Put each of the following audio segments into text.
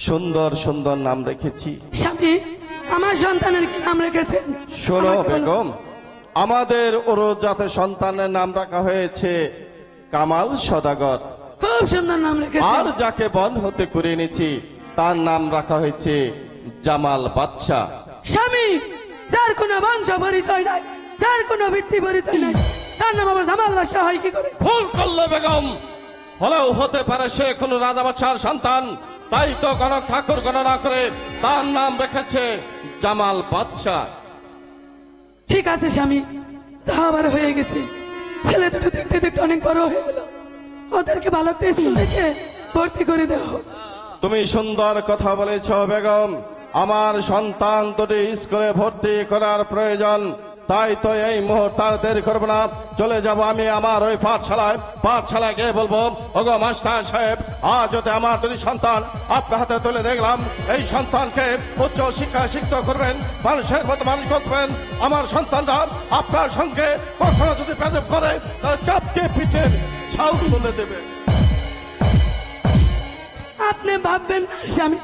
সুন্দর সুন্দর নাম রেখেছি। স্বামী, আমার সন্তানের কি নাম রেখেছেন? শোনো আমাকে বলুন। বেগম, আমাদের জাতের সন্তানের নাম রাখা হয়েছে কামাল সদাগর। খুব সুন্দর নাম রেখেছেন। আর যাকে বন হতে করে এনেছি তার নাম রাখা হয়েছে জামাল বাদশা। স্বামী, যার কোনো বংশ পরিচয় নাই, যার কোনো ভিত্তি পরিচয় নাই, তার নাম আবার জামাল বাদশা হয় কি করে? ভুল করলে বেগম, হলেও হতে পারে সে কোনো রাজা বাদশার সন্তান, তাই তো গণক ঠাকুর গণনা করে তার নাম রেখেছে জামাল বাদশা। ঠিক আছে স্বামী, যা আবার হয়ে গেছে। ছেলে দুটো দেখতে দেখতে অনেক বড় হয়ে গেল, ওদেরকে ভালো একটা স্কুল থেকে ভর্তি করে দেওয়া হোক। তুমি সুন্দর কথা বলেছ বেগম, আমার সন্তান দুটি স্কুলে ভর্তি করার প্রয়োজন, তাই তো এই মুহূর্তে আর দেরি করবো না, চলে যাব আমি আমার ওই পাঠশালায় গিয়ে বলবো, ওগো মাস্টার সাহেব, আজ যদি আমার দুটি সন্তান আপনার হাতে তুলে দেখলাম, এই সন্তানকে উচ্চ শিক্ষায় শিক্ষিত করবেন, মানুষের মতো মানুষ করবেন। আমার সন্তানরা আপনার সঙ্গে কখনো যদি বেদব করে তাহলে চাপকে পিঠের ছাল তুলে দেবে। আপনি ভাববেন না স্বামী,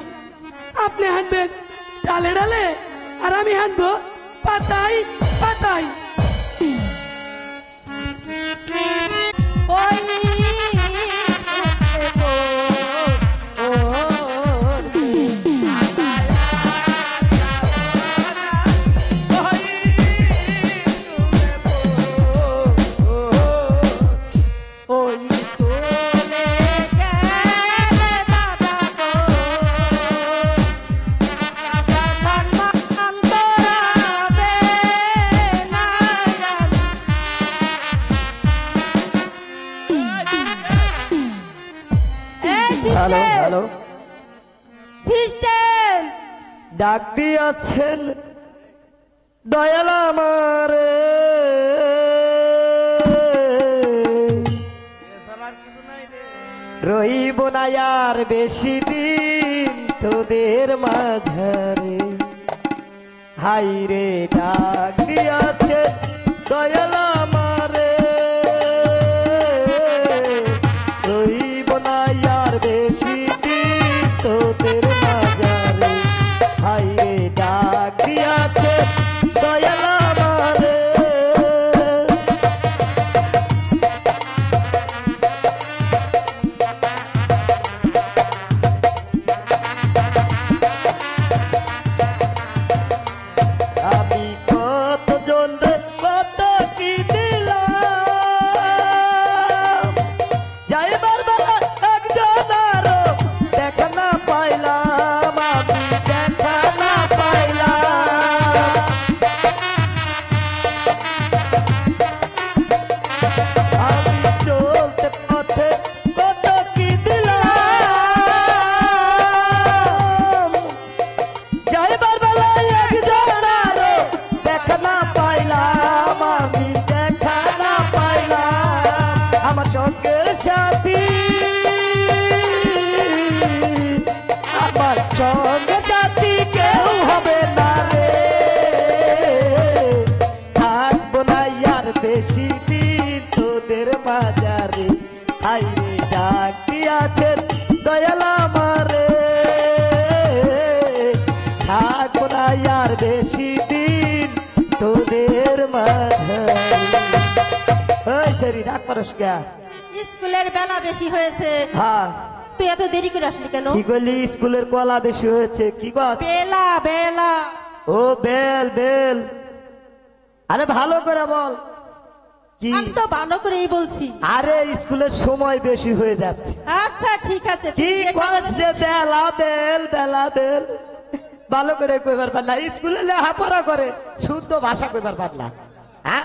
আপনি হাঁটবেন ডালে ডালে, আর আমি হাঁটবো পাতায় পাতায়। হ্যালো হ্যালো, সিস্টেম ডাক দিয়েছেন দয়াল আমারে, রহিব না আর বেশি দিন তোদের মাঝারে, হাই রে ডাক দিয়েছে দয়াল আমারে, রহিব না আর বেশি দিন তোদের মাঝারে, হাই রে ডাক দিয়েছে দয়াল আমারে। আমি কত জন কত কি দিলাম, যাইবার বেলা একজন আরো দেখা না পাইলাম, আমি দেখা না পাইলাম। আমি চলতে পথে কত কি দিলাম, যাইবার বেলায় একজন আরো দেখা না পাইলাম, আমি দেখা না পাইলাম। আমার সঙ্গের সাথী, আমার সঙ্গে সাথী কেউ হবে না রে, থাকবো না আর বেশি দিন তোদের বাজারে, হাই রে ডাক দিয়াছেন দয়াল আমারে, থাকবো না আর বেশি দিন তোদের মাঝারে। ওই সেরি ডাক পারস কে? স্কুলের বেলা বেশি হয়েছে, হ্যাঁ, তুই এত দেরি করে আসলি কেন? কি করলি? স্কুলের কলা বেশি হয়েছে কি কর? বেলা বেলা ও বেল বেল, আরে ভালো করে বল কি? আমি তো ভালো করেই বলছি। আরে স্কুলের সময় বেশি হয়ে যাচ্ছে। আচ্ছা ঠিক আছে, কি তুই যেটা করছে? বেলা বেল বেলা বেল, ভালো করে কইবার পার না, স্কুলে লেখাপড়া করে শুদ্ধ ভাষা কইবার পার না। হ্যাঁ,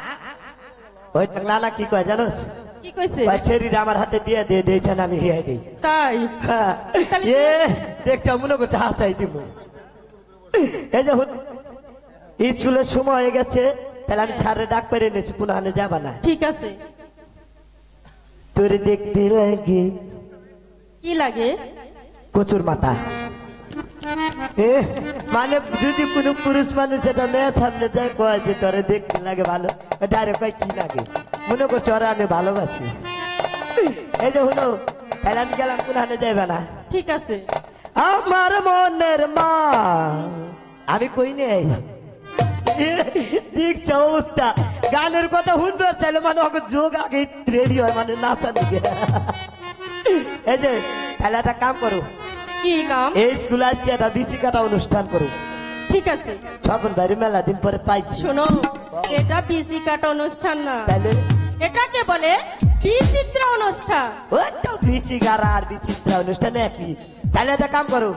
ওই নানা কি কয় জানোস? কি কইছে? ওই ছেড়িটা আমার হাতে দিয়ে দিয়ে দিয়েছেন, আমি হিয়াই দিই। তাই হ্যাঁ, তাহলে এ দেখছ মনে করছে হাত চাই দিব। এই যে স্কুলের সময় হয়ে গেছে, তাহলে আমি ছাড়ে ডাক পেরে নিয়েছি, পুনঃ যাবা না। ঠিক আছে। তোর দেখতে লাগে কি লাগে? কচুর মাথা। মানে যদি কোনো পুরুষ মানুষ এটা মেয়ে সামনে যায় কয় যে তোরে দেখতে লাগে ভালো, ডাইরেক্ট কয় কি লাগে, মনে করছে ওরা আমি ভালোবাসি। এই যে হলো, তাহলে আমি গেলাম, কোনখানে যাইবে না। ঠিক আছে। আমার মনের মা আমি কই নেই দেখছ অবস্থা গানের কথা শুনবে চাইলে মানে ওকে যোগ আগে রেডি হয় মানে নাচার দিকে এই যে তাহলে একটা কাম করো কি কাম? এই স্কুল আসছে একটা বিচি কাটা অনুষ্ঠান করো ঠিক আছে, সকল বাইরে মেলা দিন পরে পাইছি শোনো, এটা বিসি কাটা অনুষ্ঠান না, তাহলে এটাকে বলে বিচিত্র অনুষ্ঠান। ওই তো বিচি গারা আর বিচিত্র অনুষ্ঠানে একই। তাহলে একটা কাম করো,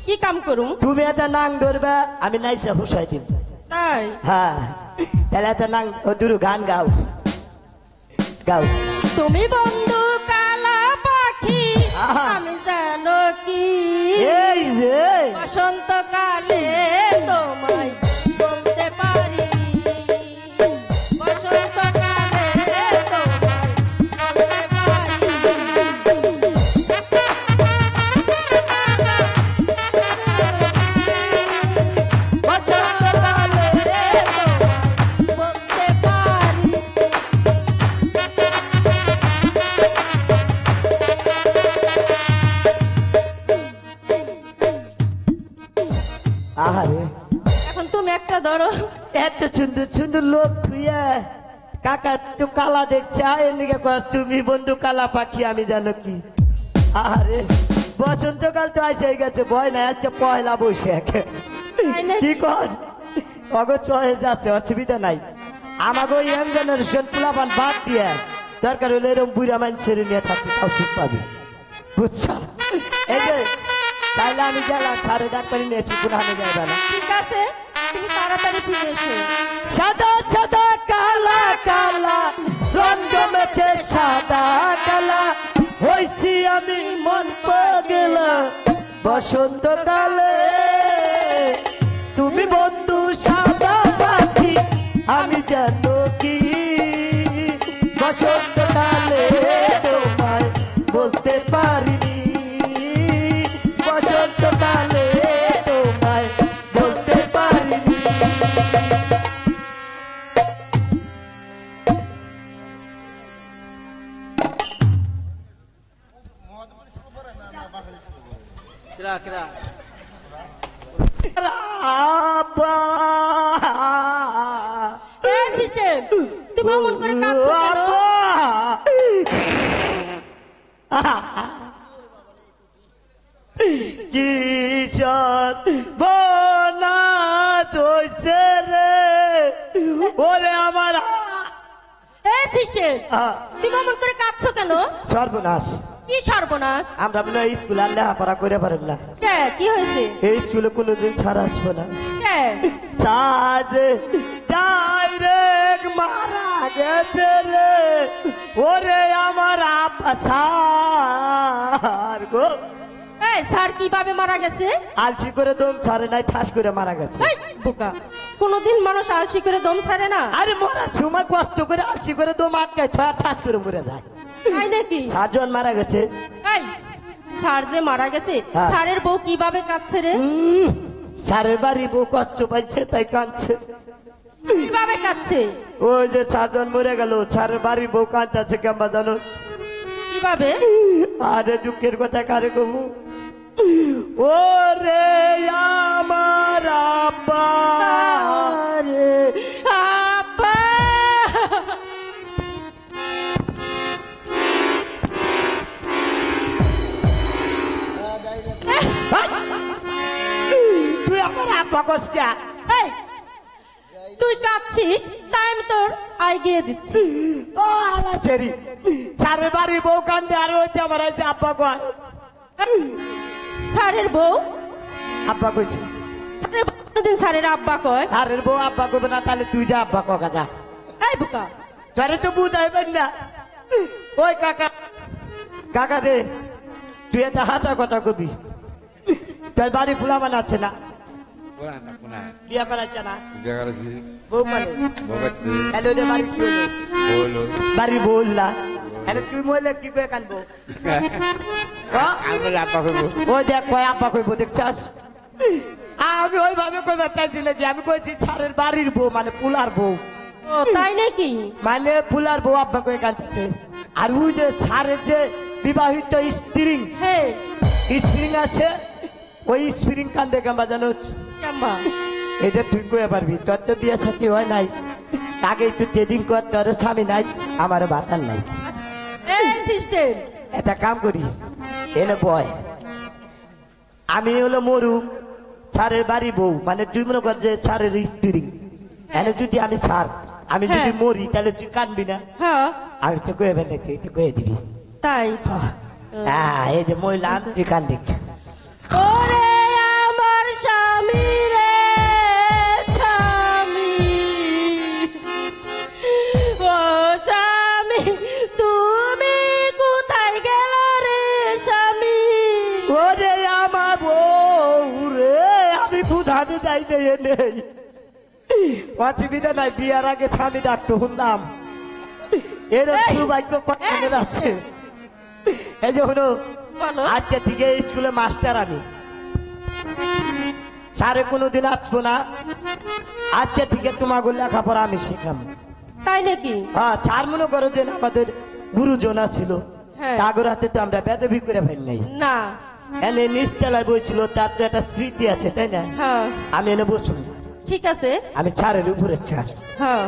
কি কাম করুম? তুমি একটা নাং ধরবে, আমি নাইসা হুসাই দিব। তাই হ্যাঁ, তাহলে একটা নাং দুরু গান গাও গাও। তুমি বন্ধু কালা পাখি, আহা। আমি জানো কি এই যে বসন্তকালে তোমায় বলতে পারি, বসন্তকালে তোমায় বলতে পারি। বসন্তকালে তোমায় বলতে পারি। আহারে এখন তুমি একটা ধরো। এত সুন্দর সুন্দর লোক থুইয়া কাকা তো কালা দেখছে এর লিগে কস তুমি বন্ধু কালা পাখি আমি জানো কি। আরে বসন্তকাল তো আইসে গেছে, ভয় নাই, আচ্ছা পয়লা বৈশাখ কি কর অগো চয়ে যাচ্ছে, অসুবিধা নাই। আমাকে ওই ইয়াং জেনারেশন পোলাপান বাদ দিয়ে দরকার হলে এরকম বুড়া মানুষের নিয়ে থাকবে, তাও সুখ পাবি, বুঝছো? এই যে তাইলে আমি গেলাম, সাড়ে ডাক্তারি নিয়েছি, পুরানো যাবে না। ঠিক আছে, তুমি তাড়াতাড়ি ফিরে এসো। সাদা সাদা কালা কালা রং জমেছে, সাদা কালা হইছি আমি মন পাগলা বসন্তকালে। তুমি বন্ধু সাদা পাখি আমি জানো কি, বসন্তকালে তোমায় বলতে পারিনি, বসন্তকালে তোমায় বলতে পারিনি। এ সিস্টেম, তুমি অমন করে কাঁদছো কেন? কিশোর বনা চলছে রে ওরে আমার। এ সিস্টেম, তুমি অমন করে কাঁদছো কেন? সর্বনাশ, কি সর্বনাশ? আমরা মনে হয় স্কুল আর লেখাপড়া করে পারেন না, কে কি হয়েছে? এই স্কুলে কোনোদিন ছাড়া আসবো না। কে? সাজ ডাইরেক্ট মারা গেছে রে ওরে আমার আপা সার গো। এই স্যার কিভাবে মারা গেছে? আলসি করে দম ছাড়ে নাই, ঠাস করে মারা গেছে। এই বোকা, কোনদিন মানুষ আলসি করে দম ছাড়ে না। আরে মরার সময় কষ্ট করে আলসি করে দম আটকায়, ঠাস করে মরে যায়। তাই নাকি? সাতজন মারা গেছে। এই স্যার যে মারা গেছে, হ্যাঁ। স্যারের বউ কিভাবে কাঁদছে রে? সারের বাড়ি বউ কষ্ট পাইছে তাই কাঁদছে। কিভাবে কাঁদছে? ওই যে সাতজন মরে গেল, সারের বাড়ি বউ কাঁদছে কেমন জানো? কিভাবে? আরে দুঃখের কথা কারে কবু, ও রে আমার আব্বা। আরে আব্বা, তুই আমার আব্বা কসকা? এই তুই কাঁদছিস তাই আমি তোর আইগিয়ে দিচ্ছি। ও আলা সেরি, সারের বাড়ি বউ কান্দে আর ওইতে আমার আছে আব্বা কয়। স্যারের বউ? আব্বা কইছে। স্যারের বউ কোনদিন স্যারের আব্বা কয়? সারের বউ আব্বা কইবে না, তাহলে তুই যা আব্বা কগা যা। এই বোকা, তোরে তো বুঝাইবেন না। ওই কাকা, কাকা রে তুই একটা হাঁচা কথা কবি, তোর বাড়ি ফুলা বানাচ্ছে না, বিয়া করাচ্ছে না, বউ মানে এলো রে বাড়ি কি হলো? বাড়ি বললা এনে তুই মহিলা কি করে কানবো? ও দেখ কয় আব্বা কইব দেখছাস? আমি ওইভাবে কইবার চাইছি না, যে আমি কইছি ছাড়ের বাড়ির বউ মানে পুলার বউ, ও তাই নাকি? মানে পুলার বউ আব্বা কই কানতেছে। আর ওই যে ছাড়ের যে বিবাহিত স্ত্রী হে স্ত্রী আছে ওই স্প্রিং কান্দে কাম্বা জানোস কেমবা এদের তুই কয়ে পারবি তোর তো বিয়ে সাথী হয় নাই আগে তুই যেদিন কর তোর স্বামী নাই আমার বাতার নাই এই সিস্টেম একটা কাম করি এনে বয় আমি হলো মরু ছাড়ের বাড়ি বউ মানে তুই মনে কর যে ছাড়ের স্প্রিং এনে যদি আমি ছাড় আমি যদি হ্যাঁ। মরি তাহলে তুই কানবি না হ্যাঁ আমি তো কয়ে বেঁধে তুই কয়ে দিবি তাই হ্যাঁ এই যে মহিলা তুই কান্দি ওরে আমার স্বামী রে স্বামী ও স্বামী তুমি কোথায় গেল রে স্বামী ওরে আমার বউ রে আমি ক্ষুধাতে যাই নেই অসুবিধা নাই বিয়ার আগে স্বামী ডাকতো শুনলাম এরকম এই, সৌভাগ্য কত এই, যাচ্ছে এই যে হলো বলো আজকে থেকে স্কুলে মাস্টার আমি স্যারে কোনোদিন আসবো না আজকে থেকে তোমাকে লেখাপড়া আমি শেখাম তাই নাকি হ্যাঁ স্যার মনে করো যে আমাদের গুরুজনা ছিল হ্যাঁ। তাগর হাতে তো আমরা বেদবি করে ফেল নাই না এনে নিচতলায় বইছিল তার তো একটা স্মৃতি আছে তাই না হ্যাঁ আমি এনে বসুন ঠিক আছে আমি ছাড়ের উপরে ছাড় হ্যাঁ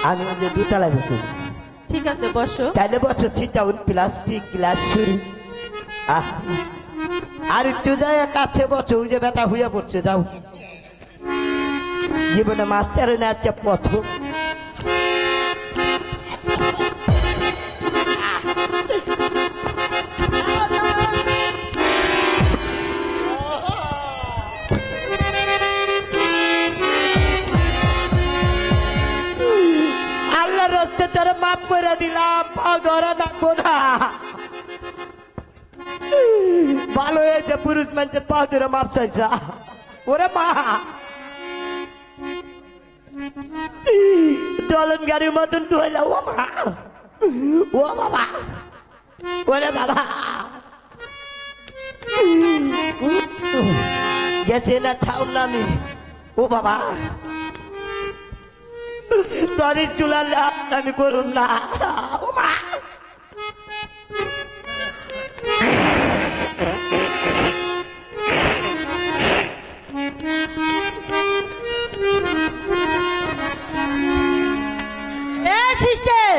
আমি ওই যে দুতলায় বসুন ঠিক আছে বসো তাইলে বছর চিন্তাউন প্লাস্টিক গ্লাস শুরু আর একটু যায় কাছে বছর ওই যে বেটা হইয়া পড়ছে যাও জীবনে মাস্টার না আছে প্রথম আল্লাহর রাস্তে তোর মাফ করে দিলাম পা ধরা রাখবো না ভালো হয়েছে পুরুষ মানুষের পা ধরে মাপ চাইছা ওরে মা দলন গাড়ির মতন ঢুইলা ও মা ও বাবা ওরে বাবা গেছে না ঠাউন আমি ও বাবা তোর চুলার আমি করুন না ও মা এই সিস্টেম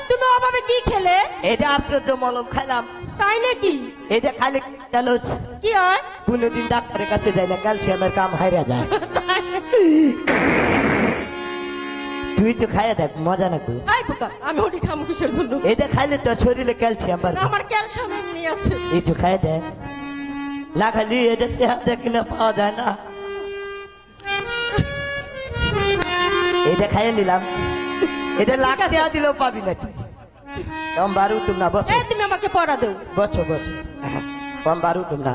তুমি অভাবে কি খেলে এটা আশ্চর্য মলম খাইলাম তাই নাকি এটা খালি জানোস কি হয় কোনোদিন ডাক্তারের কাছে যাই না ক্যালসিয়ামের কাম হাইরা যায় তুই তো খাইয়া দেখ মজা না কই আই বোকা আমি ওটি খামু কিসের জন্য এটা খাইলে তোর শরীরে ক্যালসিয়াম বাড়বে আমার ক্যালসিয়াম এমনি আছে এই তো খাইয়া দেখ না খালি এটা দেখ না পাওয়া যায় না এটা খাইয়ে নিলাম এটা লাখ টাকা দিলেও পাবি না তুই কম বারু তুম না বছর এই তুমি আমাকে পড়া দেও বছর কম বারু তুম না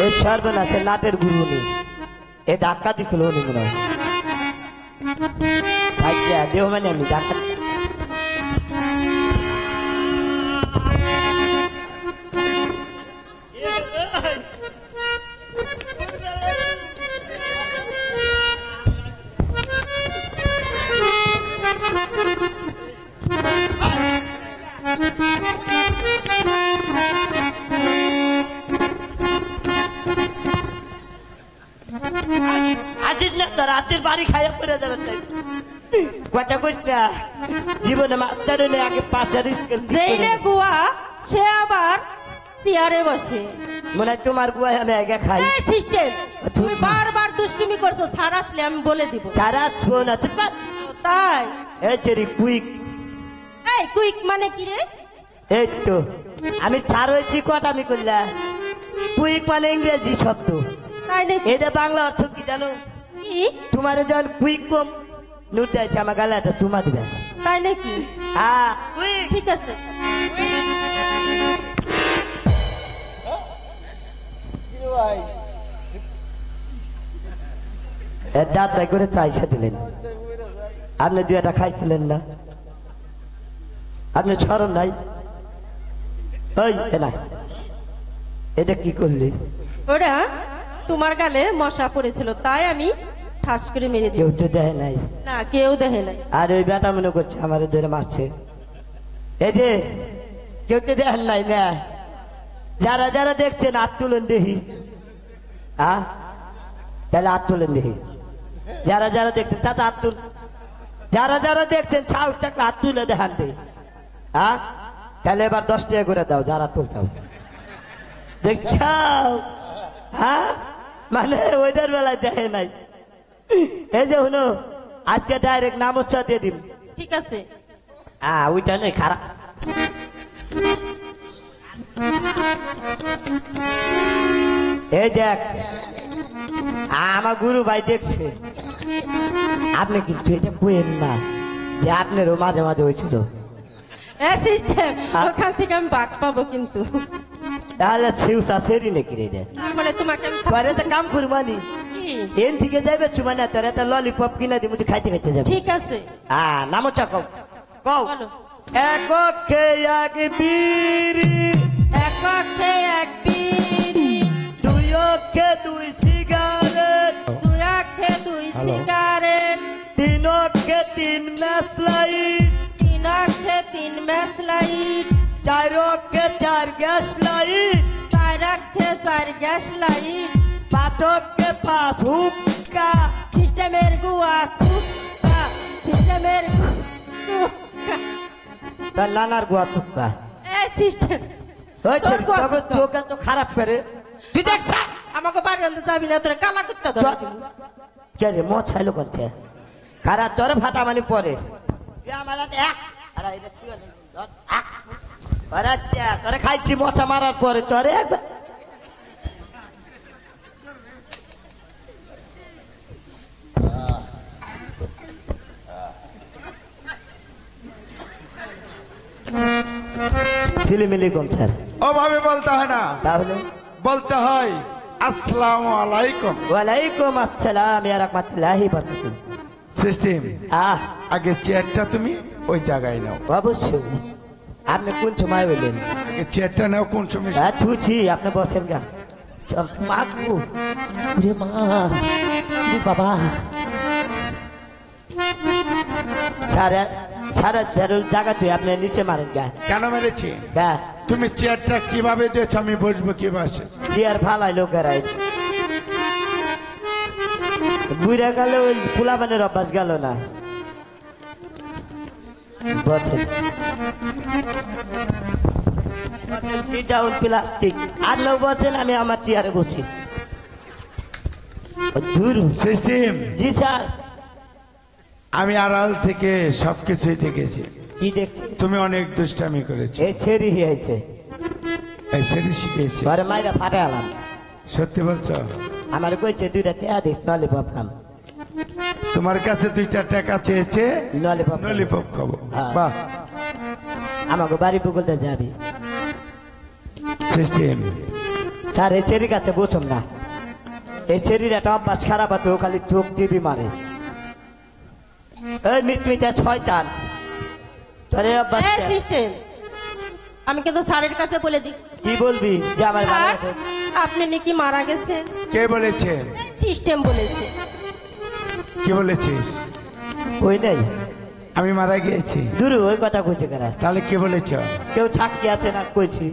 এই সর্বনাশে নাটের গুরু উনি এ ধাক্কা দিছিল উনি মনে হয় ভাগ্যা দেহ মানে আমি ধাক্কা আজিজ না তোর আজির বাড়ি খাইয়া পড়ে যাবে তাই কথা কইস না জীবনে মাস্টার হলে আগে পাঁচার যেইনে গুয়া সে আবার চেয়ারে বসে মনে হয় তোমার গুয়ায় আমি আগে খাই এই সিস্টেম তুমি বারবার দুষ্টুমি করছো ছাড় আসলে আমি বলে দিব যারা ছো না চুপ কর। তাই এই চেরি কুইক এই কুইক মানে কি রে এই তো আমি ছাড় হয়েছি কটা আমি করলাম কুইক মানে ইংরেজি শব্দ তাই নাকি এটা বাংলা অর্থ কি জানো কি তোমার যখন কুইক কম নুটে আছে আমার গালে একটা চুমা দিবে তাই নাকি হ্যাঁ কুইক ঠিক আছে দাঁত বাই করে তো আইসা দিলেন আপনি দুই একটা খাইছিলেন না আপনি স্মরণ নাই ওই না এটা কি করলি ওরা তোমার গালে মশা পড়েছিল তাই আমি ঠাস করে মেরে কেউ দিই তো দেয় নাই না কেউ দেখে নাই আর ওই বেটা মনে করছে আমার ধরে মারছে এই যে কেউ তো দেখেন নাই না যারা যারা দেখছেন হাত তুলেন দেখি। তাহলে হাত তুলেন দেখি। যারা যারা দেখছেন চাচা হাত তুল। যারা যারা দেখছেন সাহস থাকলে হাত তুলে দেখান দেখি। তাহলে এবার 10 টাকা করে দাও যারা তুলছাও। দেখছাও? মানে ওইটার বেলায় দেখে নাই। এই যে হলো আজকে ডাইরেক্ট নাম উৎসাহ দিয়ে দিন। ঠিক আছে। ওইটা নেই খারাপ। এই দেখ আমার গুরু ভাই দেখছে। আপনি কিন্তু এটা কইেন না যে আপনারও মাঝে মাঝে হয়েছিল। সিস্টেম ওখান থেকে আমি বাদ পাবো কিন্তু। তাহলে ছিউসা সেরি নাকি রে? তার মানে তোমাকে আমি তোর একটা কাম করবানি, কি? এন থেকে যাইবে চুমানা তোর একটা ললিপপ কিনা দিব, তুই খাইতে খাইতে যাবে। ঠিক আছে। নামো চাকো কও। বলো। এক অক্ষে এক বিড়ি, এক অক্ষে এক বিড়ি, দুই অক্ষে দুই সিগারেট, দুই অক্ষে দুই সিগারেট, তিন অক্ষে তিন ম্যাচ লাইট, তিন অক্ষে তিন ম্যাচ লাইট, চার অক্ষে চার গ্যাস লাইট, চার অক্ষে চার গ্যাস লাইট, পাঁচ অক্ষে পাঁচ হুক্কা, সিস্টেমের গুয়া সুক্কা, সিস্টেমের সুক্কা। তার নানার গুয়া চুক্কা সিস্টেম হয়েছে। তোর গুয়া তবে চুক্কা। চোখ এত খারাপ করে তুই দেখ। আমাকে বাড়ি আনতে যাবি না, তোরা কালা করতে ধরে দিবি। কে রে মদ খাইলো কোনতে? খারাপ তোরে ফাটা মানে পরে তোরে খাইছি মশা মারার পরে তোরে একবার ছিলিমিলি কম স্যার। ওভাবে বলতে হয় না, তাহলে বলতে হয় আসসালামু আলাইকুম। ওয়ালাইকুম আসসালাম ইয়া রাহমাতুল্লাহি ওয়া বারাকাতুহু। সিস্টেম আগে চেয়ারটা তুমি ওই জায়গায় নাও। অবশ্যই। আপনি কোন সময় বললেন? আগে চেয়ারটা নাও। কোন সময়? ছুছি আপনি বসেন গা। চল মা গো, ওরে মা, ওরে বাবা। সারা সারা জায়গা তুই আপনি নিচে মারেন গা। কেন মেরেছি? গা তুমি চেয়ারটা কিভাবে দিয়েছ? আমি বসবো কিভাবে? চেয়ার ভালাই লোকেরাই বুড়া গেল, ওই পোলাপানের অভ্যাস গেল না। বসেন সিট ডাউন প্লাস্টিক। আর লোক বসেন, আমি আমার চেয়ারে বসি। দূর সিস্টেম, জি স্যার। আমি আড়াল থেকে সবকিছুই দেখেছি। কি দেখছি? তুমি অনেক দুষ্টামি করেছো। এই ছেড়ি হয়েছে, এই সেটি শিখেছি। ঘরে মাইরা ফাটে আলাম। সত্যি বলছো? আমার কইছে 2টা টেয়া দিস, ললিপপ খাম। তোমার কাছে 2টা টাকা চেয়েছে, ললিপপ ললিপপ খাবো। হ্যাঁ। বাহ আমাকে বাড়ি পুকুলতে যাবি। সিস্টেম, স্যার এই ছেড়ি কাছে বসুন না। এই ছেড়ির একটা অভ্যাস খারাপ আছে, ও খালি চোখ জিবি মারে। এই মিটমিটা শয়তান, তোর এই অভ্যাস সিস্টেম আমি কিন্তু স্যারের কাছে বলে দিই। কি বলবি যে আমার ভালো স্যার আছে? আপনি নাকি মারা গেছেন। কে বলেছে? সিস্টেম বলেছে। কি বলেছিস? ওই নেই, আমি মারা গিয়েছি? দূর ওই কথা কইছে কারা? তাহলে কে বলেছ? কেউ সাক্ষী আছে না কইছি?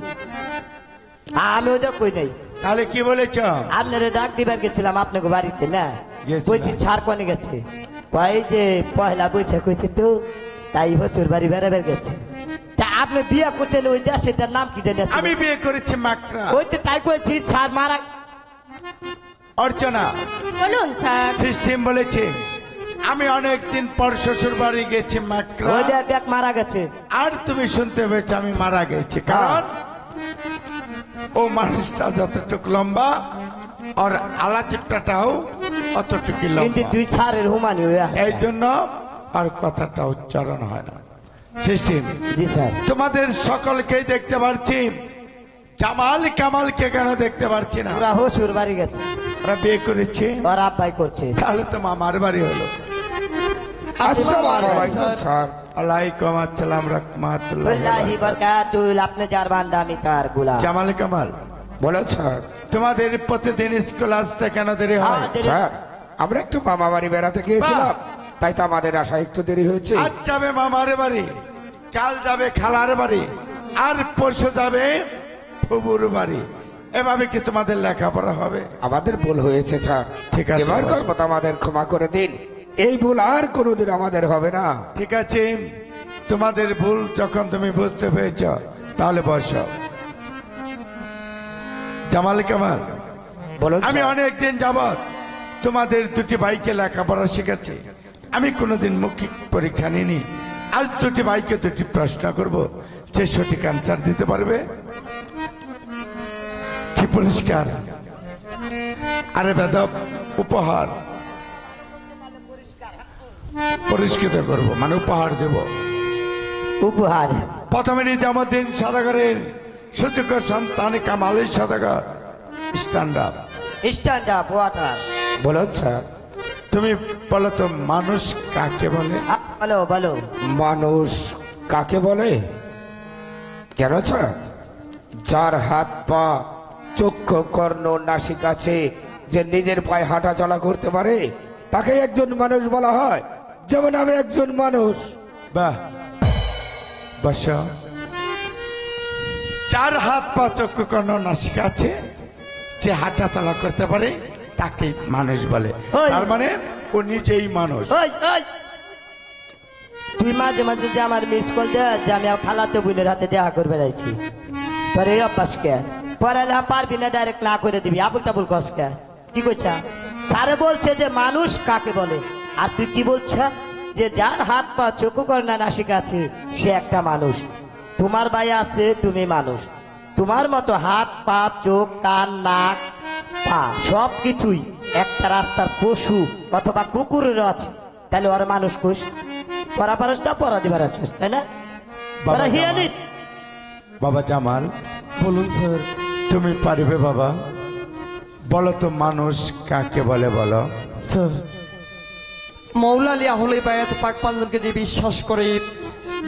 আমি ওইটা কই নাই। তাহলে কি বলেছ? আপনারে ডাক দিবার গেছিলাম আপনাকে বাড়িতে না, গেছিলাম। কইছি ছাড় কোনে গেছে, কই যে পয়লা বৈশাখ কইছে তো, তাই বছর বাড়ি বেড়াবার গেছে। তা আপনি বিয়ে করছেন ওই দেশটার নাম কি জানেন? আমি বিয়ে করেছি মাকড়া। ওই তো তাই কইছি ছাড় মারা। অর্চনা, বলুন স্যার। সিস্টেম বলেছে আমি অনেকদিন পর শ্বশুর বাড়ি গেছি মাকড়া। ওই দেখ মারা গেছে। আর তুমি শুনতে পেয়েছো আমি মারা গেছি, কারণ ও মানুষটা যতটুকু লম্বা আর আলা চিপটাটাও অতটুকু কিন্তু লম্বা, তুই ছাড়ের হুমানি হইয়া। এই জন্য আর কথাটা উচ্চারণ হয় না। সিস্টেম, জি স্যার। তোমাদের সকলকেই দেখতে পাচ্ছি, জামাল কামালকে কেন দেখতে পাচ্ছি না? ওরা হসুর বাড়ি গেছে, ওরা বিয়ে করেছে, ওর আব্বাই করছে। তাহলে তো মামার বাড়ি হলো। আলাইকুম আসসালাম রাহমাতুল্লাহ। ওয়াল্লাহি বারাকাতুহু। আপনি যার বান্দা আমি তার গোলাম। জামাল কামাল, বলো স্যার। তোমাদের প্রতিদিন স্কুল আসতে কেন দেরি হয়? আমাদের- স্যার আমরা একটু মামা বাড়ি বেড়াতে গিয়েছিলাম, তাই তো আমাদের আসা একটু দেরি হয়েছে। আজ যাবে মামার বাড়ি, কাল যাবে খালার বাড়ি, আর পরশু যাবে ফুবুর বাড়ি, এভাবে কি তোমাদের লেখাপড়া হবে? আমাদের ভুল হয়েছে স্যার, ঠিক আছে, এবার বস। মতো আমাদের ক্ষমা করে দিন, এই ভুল আর কোনোদিন আমাদের হবে না। ঠিক আছে, তোমাদের ভুল যখন তুমি বুঝতে পেরেছ, তাহলে বসো। জামাল কামাল, বলুন আমি স্যার। অনেক দিন যাবৎ তোমাদের দুটি ভাইকে লেখাপড়া শিখাচ্ছি। আমি কোনোদিন মৌখিক পরীক্ষা নিইনি। আজ দুটি ভাইকে দুটি প্রশ্ন করব, যে সঠিক আনসার দিতে পারবে কি পুরস্কার, আরে বেদব উপহার পুরস্কৃত করব, মানে উপহার দেব। উপহার প্রথমে নিজামুদ্দিন সদাগরের সুযোগ্য সন্তান কামালের সদাগর, stand up. Stand up water. বলুন স্যার। তুমি বলো তো, মানুষ কাকে বলে? বলো বলো। মানুষ কাকে বলে? কেন স্যার? যার হাত পা চক্ষু কর্ণ নাসিক আছে, যে নিজের পায়ে হাঁটা চলা করতে পারে, তাকে একজন মানুষ বলা হয়। যেমন আমি একজন মানুষ। বাহ, বস। চার হাত পা চক্ষু কর্ণ নাসিকা আছে, যে হাঁটা চলা করতে পারে, তাকে মানুষ বলে। ওই। তার মানে ও নিজেই মানুষ। ওই ওই, তুই মাঝে মাঝে যে আমার মিস কল দে যে আমি খালাতে বোনের হাতে দেখা করে বেড়াইছি, তোর এই অভ্যাসকে পড়ালেখা পারবি না, ডাইরেক্ট না করে দিবি, আবুল তাবুল কসকে। কি করছা? স্যারে বলছে যে মানুষ কাকে বলে, আর তুই কি বলছ যে যার হাত পা চক্ষু কর্ণ নাসিকা আছে সে একটা মানুষ। তোমার ভাই আছে, তুমি মানুষ। তোমার মতো হাত পা চোখ কান নাক পা সব কিছুই একটা রাস্তার পশু অথবা কুকুরের আছে, তাহলে ওর মানুষ কোষ? পড়া পারস না, পড়া দিবার আছিস, তাই না? বাবা ওরা হিয়া জামাল। নিস। বাবা জামাল, বলুন স্যার। তুমি পারবে বাবা? বলো তো, মানুষ কাকে বলে বলো। স্যার, মৌলা আলী আহলে বায়াত পাক পাঁচজনকে যে বিশ্বাস করে,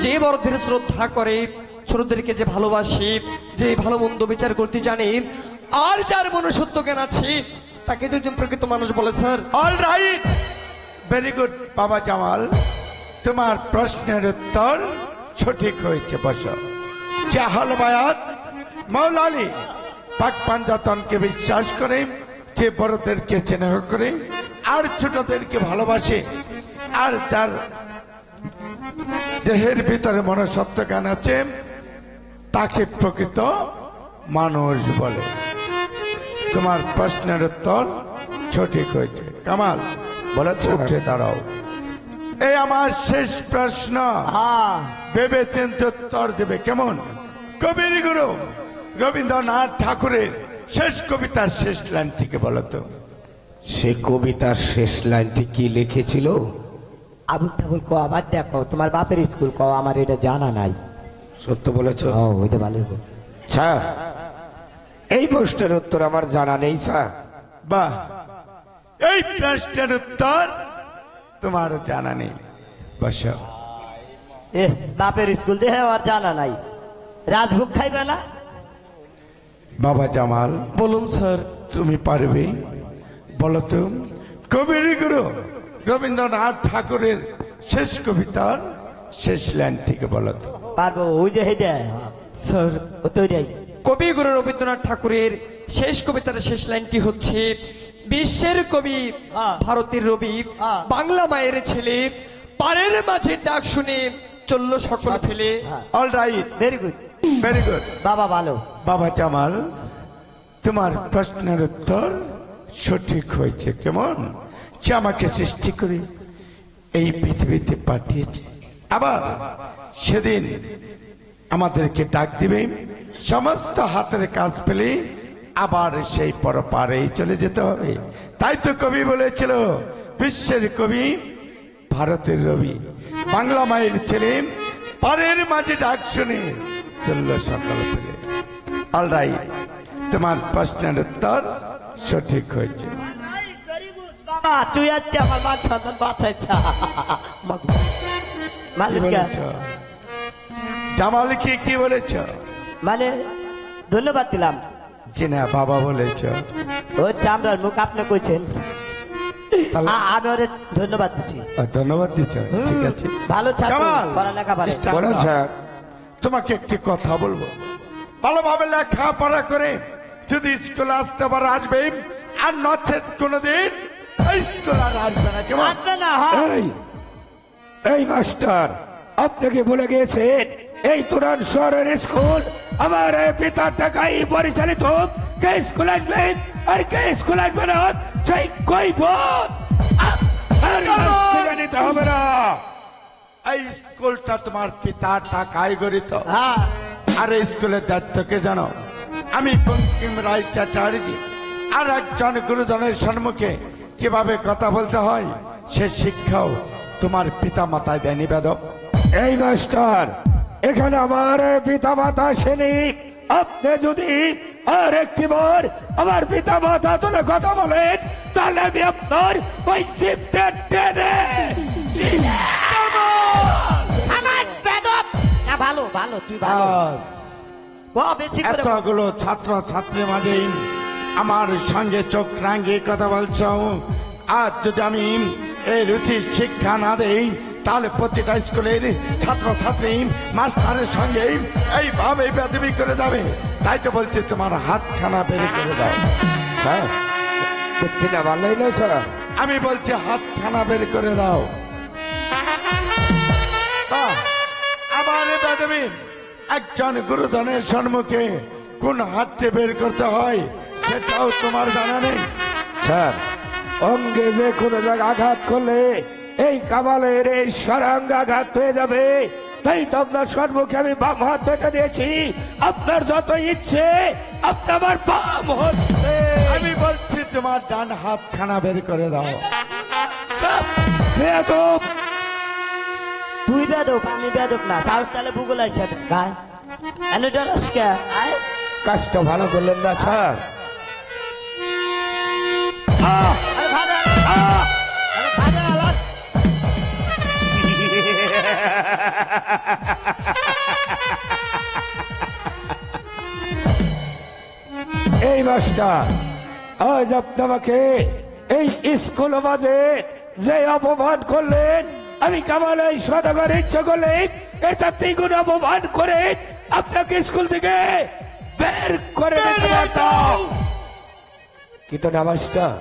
যে বড়দের শ্রদ্ধা করে, ছোটদেরকে যে ভালোবাসে, যে ভালো মন্দ বিচার করতে জানে, আর যার মনুষ্যত্ব জ্ঞান আছে, তাকে দুজন প্রকৃত মানুষ বলে sir. All right, very good বাবা জামাল, তোমার প্রশ্নের উত্তর সঠিক হয়েছে। বসো। জাহাল বায়াত মৌলা আলী পাক পাঞ্জাতনকে বিশ্বাস করে, যে বড়দেরকে স্নেহ করে, আর ছোটদেরকে ভালোবাসে, আর যার দেহের ভিতরে মনুষ্যত্ব জ্ঞান আছে, তাকে প্রকৃত মানুষ বলে। তোমার প্রশ্নের উত্তর সঠিক হয়েছে। কামাল, বলুন স্যার। উঠে দাঁড়াও। এই আমার শেষ প্রশ্ন, হ্যাঁ, ভেবে চিন্তে উত্তর দেবে, কেমন? কবির গুরু রবীন্দ্রনাথ ঠাকুরের শেষ কবিতার শেষ লাইনটিকে বলো তো। সে কবিতার শেষ লাইনটি কি লিখেছিল? আবুল তাবুল কো, আবার দেখো, তোমার বাপের স্কুল কো, আমার এটা জানা নাই। সত্য বলেছ ও, ওইটা ভালো হইবো। স্যার। এই প্রশ্নের উত্তর আমার জানা নেই স্যার। বাহ, এই প্রশ্নের উত্তর তোমার জানা নেই। বসো। এ বাপের স্কুল দেহে আর জানা নাই, রাজভোগ খাইবে না? বাবা জামাল, বলুন স্যার। তুমি পারবে? বলো তো, কবির গুরু রবীন্দ্রনাথ ঠাকুরের শেষ কবিতার শেষ লাইনটিকে বলো তো। পারবো, ওই যে হেঁটে স্যার, ও তো ওইটাই। কবিগুরু রবীন্দ্রনাথ ঠাকুরের শেষ কবিতার শেষ লাইনটি হচ্ছে, বিশ্বের কবি হ্যাঁ। ভারতের রবি, হ্যাঁ। বাংলা মায়ের ছেলে, পাড়ের মাঝে ডাক শুনে চললো সকল ফেলে। All right, very good very good বাবা, ভালো। বাবা জামাল, তোমার প্রশ্নের উত্তর সঠিক হয়েছে। কেমন? যে আমাকে সৃষ্টি করে এই পৃথিবীতে পাঠিয়েছে, আবার সেদিন আমাদেরকে ডাক দিবে, সমস্ত হাতের কাজ পেলে আবার সেই পরপারেই চলে যেতে হবে। তাই তো কবি বলেছিল, বিশ্বের কবি ভারতের রবি, বাংলা মায়ের ছেলে, পারের মাঝে ডাক শুনে চলল সকল পেলে। অল রাইট, তোমার প্রশ্নের উত্তর সঠিক হয়েছে। বাবা, তুই আচ্ছা আমার মা সন্তান বাঁচাইছা। কি মালিকা, বলেছ জামালকে? কি বলেছ? মানে ধন্যবাদ দিলাম। জি না, বাবা বলেছ। ও চামড়ার মুখ আপনি কইছেন, তাহলে আমি ওরে ধন্যবাদ দিচ্ছি। ধন্যবাদ দিচ্ছ, ঠিক আছে। ভালো ছাত্র, কামাল, পড়ালেখা পারে। stand বলুন up। স্যার। তোমাকে একটি কথা বলবো, ভালোভাবে লেখাপড়া করে যদি স্কুলে আসতে পারো আসবে, আর নচেত কোনোদিন স্কুল আর আসবে না। কেমন? আসবে না, হ্যাঁ। এই মাস্টার, আপনি কি ভুলে গিয়েছেন এই তুরান শহরের স্কুল আমার পিতার টাকায় পরিচালিত? কে স্কুল আসবে আর কে স্কুল আসবে না সেই কৈফিয়ত আপনার নিতে হবে না। এই স্কুলটা তোমার পিতার টাকায় গড়িত, হ্যাঁ। আর এই স্কুলের দায়িত্বকে জানো। আমি বঙ্কিম রায় চ্যাটার্জি আর একজন গুরুজনের সম্মুখে কিভাবে কথা বলতে হয় সে শিক্ষাও তোমার পিতা মাতায় দেয়নি বেদব। এই মাস্টার, এখানে আমার পিতা মাতা আসেনি। আপনি যদি আর একটিবার আমার পিতা মাতা তুলে কথা বলেন তাহলে আমি আপনার ওই জিপটা টেনে আমার বেদব না, ভালো ভালো, তুই ভালো। আর বেশি করে এতগুলো ছাত্র ছাত্রীর মাঝে আমার সঙ্গে চোখ রাঙিয়ে কথা বলছো, আজ যদি আমি এই রুচি শিক্ষা না দেই তাহলে প্রতিটা স্কুলের ছাত্র ছাত্রী মাস্টারের সঙ্গে এইভাবে বেদবি করে যাবে। তাই তো বলছি তোমার হাতখানা বের করে দাও। স্যার, বুদ্ধি না ভালোই নয় স্যার। আমি বলছি হাতখানা বের করে দাও। আবার বেদবি একজন গুরুজনের সম্মুখে কোন হাতটি বের করতে হয় সেটাও তোমার জানা নেই। স্যার, অঙ্গে যে কোনো জায়গায় আঘাত করলে এই কামালের এই সারাঙ্গ আঘাত হয়ে যাবে। তাই তো আপনার সম্মুখে আমি বাম হাত বেঁকে দিয়েছি। আপনার যত ইচ্ছে আপনি আমার বাম হচ্ছে। আমি বলছি তোমার ডান হাতখানা বের করে দাও। তুই বেদব, আমি বেদব না। সাহস তাহলে ভূগোল আছে গায় এনে ডরাস কে? আয় কাজটা ভালো করলেন না স্যার। আরে ভাগা, আরে ভাগা আলাস। এই মাস্টার, আজ আপনি আমাকে এই স্কুল মাঝে যে অপমান করলেন, আমি কামাল এই সদাগর ইচ্ছে করলে এটা তিনগুণ অপমান করে আপনাকে স্কুল থেকে বের করে দিতে পারতাম। কিন্তু না মাস্টার,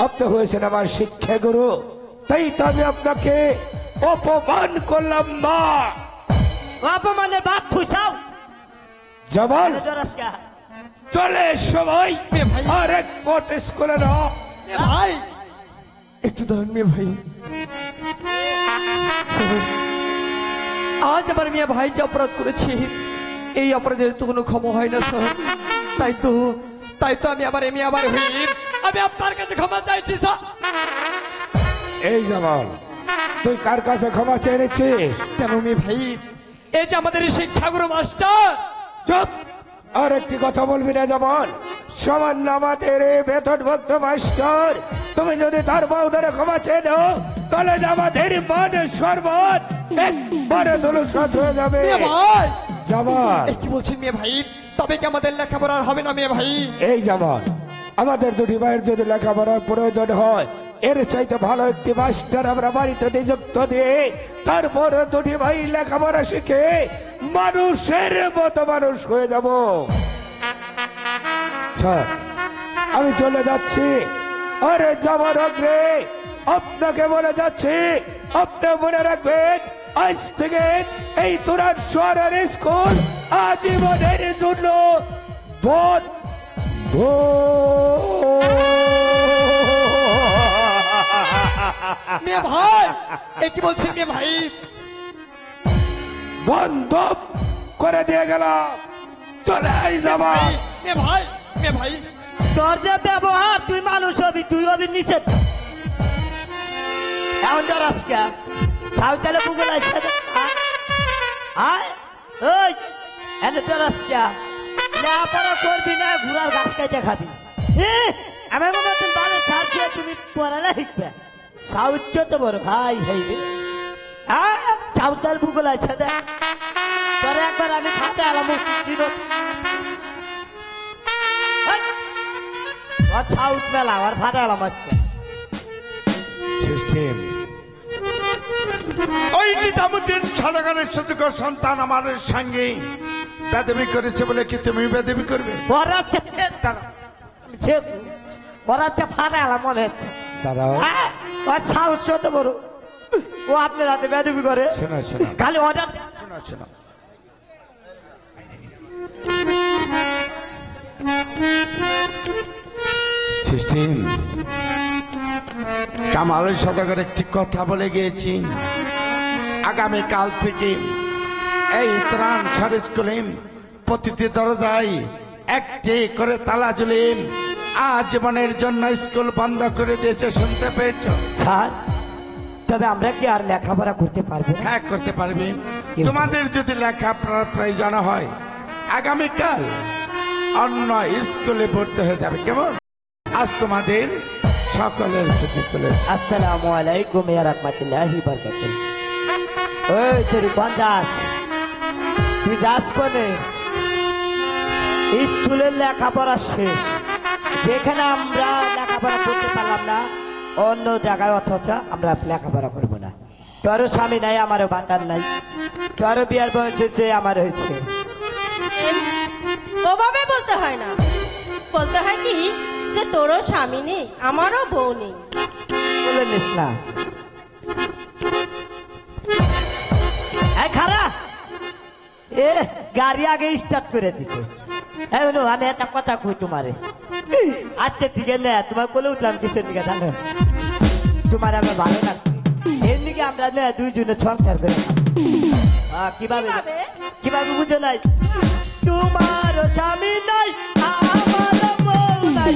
আপনি হয়েছেন আমার শিক্ষা গুরু, তাই তো আমি আপনাকে অপমান করলাম না। অপমানের বাপ ফুসাও যেমন এনে ডরাস কে? চলে সবাই আর এক পট স্কুলে না। ভাই একটু দাঁড়ান মেয়ে ভাই। শোনো, আজ আমার মেয়ে ভাই যে অপরাধ করেছে এই অপরাধের তো কোনো ক্ষমা হয় না স্যার। তাই তো আমি আবার হই আমি আপনার কাছে ক্ষমা চাইছি স্যার। এই জামাল, তুই কার কাছে ক্ষমা চেয়ে নিচ্ছিস? কেন মেয়ে ভাই, এই যে আমাদের শিক্ষাগুরু মাস্টার। চুপ! আর একটি কথা বলবি না জামাল। সামান্য আমাদের বেতনভুক্ত মাস্টার, তুমি যদি তার বউদের ক্ষমা চেয়ে নাও তাহলে আমাদের মান সর্বত একবারে ধূলিসাৎ হয়ে যাবে। মেয়ে ভাই, জামাল, কি বলছেন মেয়ে ভাই? তবে কি আমাদের লেখাপড়া হবে না মেয়ে ভাই? এই জামাল, আমাদের দুটি ভাইয়ের যদি লেখাপড়ার প্রয়োজন হয় এর চাইতে ভালো একটি মাস্টার আমরা বাড়িতে নিযুক্ত দিয়ে তারপর দুটি ভাই লেখাপড়া শিখে মানুষের মতো মানুষ হয়ে যাব। স্যার, আমি চলে যাচ্ছি। আরে যাবার আগে আপনাকে বলে যাচ্ছি, আপনি মনে রাখবেন আজ থেকে এই তুরান শহরের স্কুল আজীবনের জন্য বন্ধ। মেয়ে ভাই, কি বলছেন মেয়ে ভাই? বন্ধ করে দিয়ে গেলাম। চলে আই যাবা। মেয়ে ভাই, তোর যে ব্যবহার, তুই মানুষ হবি, তুই হবি নিচে। এমন ডরাস কে? সাহস তাহলে ভূগোল আছে। আয় ওই এনে ডরাস কে? লেখাপড়া করবি না, ঘোড়ার ঘাস কাইতে খাবি। আমার মনে হয় ভালো সার দিয়ে তুমি পড়ালে শিখবে। সাহস তো বড় ভাই হইবে। সাহস তাহলে ভূগোল আছে। পরে একবার আমি ফাটে আলাম ছিল সাউথ মেলা আমার ফাটে আলাম আসছে সিস্টেম। ওই নিজামুদ্দিন সদাগরের সুযোগ্য সন্তান আমার সঙ্গে বেদবি করেছে বলে কি তুমি বেদবি করবে? ওরা হচ্ছে ওরা হচ্ছে ফাটা এলাম মনে হচ্ছে। দাঁড়াও, হ্যাঁ, ওর সাহস হতে বড়। ও আপনার হাতে বেদবি করে শোনো শোনো খালি অর্ডার। শোনো শোনো, সিস্টেম কামাল সদাগর একটি কথা বলে গিয়েছি, আগামী কাল থেকে এই ত্রাণ সার স্কুলে প্রতিটি দরজায় একটি করে তালা ঝুলে আজীবনের জন্য স্কুল বন্ধ করে দিয়েছে, শুনতে পেয়েছ? স্যার, তবে আমরা কি আর লেখাপড়া করতে পারবো না? হ্যাঁ করতে পারবে। তোমাদের যদি লেখাপড়ার প্রয়োজন হয় আগামীকাল অন্য স্কুলে ভর্তি হয়ে যাবে, কেমন? আজ তোমাদের সকলের ছুটি চলে। আসসালামু আলাইকুম ওয়া রাহমাতুল্লাহি ওয়া বারাকাতুহু। ওই তোর বন্দাস, তুই যাস কোনে? স্কুলের লেখাপড়া শেষ, যেখানে আমরা লেখাপড়া করতে পারলাম না অন্য জায়গায়, অথচ আমরা লেখাপড়া করবো না। তোরও স্বামী নাই, আমারও বান্দার নাই, তোরও বিয়ার বয়স হয়েছে, আমার হয়েছে। ওভাবে বলতে হয় না, বলতে হয় কি যে তোরও স্বামী নেই, আমারও বউ নেই। বলে নিস না। এই খারা, এ গাড়ি আগে স্টার্ট করে দিছে। এই বলো, আমি একটা কথা কই তোমারে। আজকের দিকে না তোমার বলে উঠলাম কিসের দিকে জানো? তোমার আমার ভালো লাগছে, এর দিকে আমরা না দুইজনে সংসার করে কিভাবে কিভাবে বুঝে নাই? তোমার স্বামী নাই, আমার বউ নাই।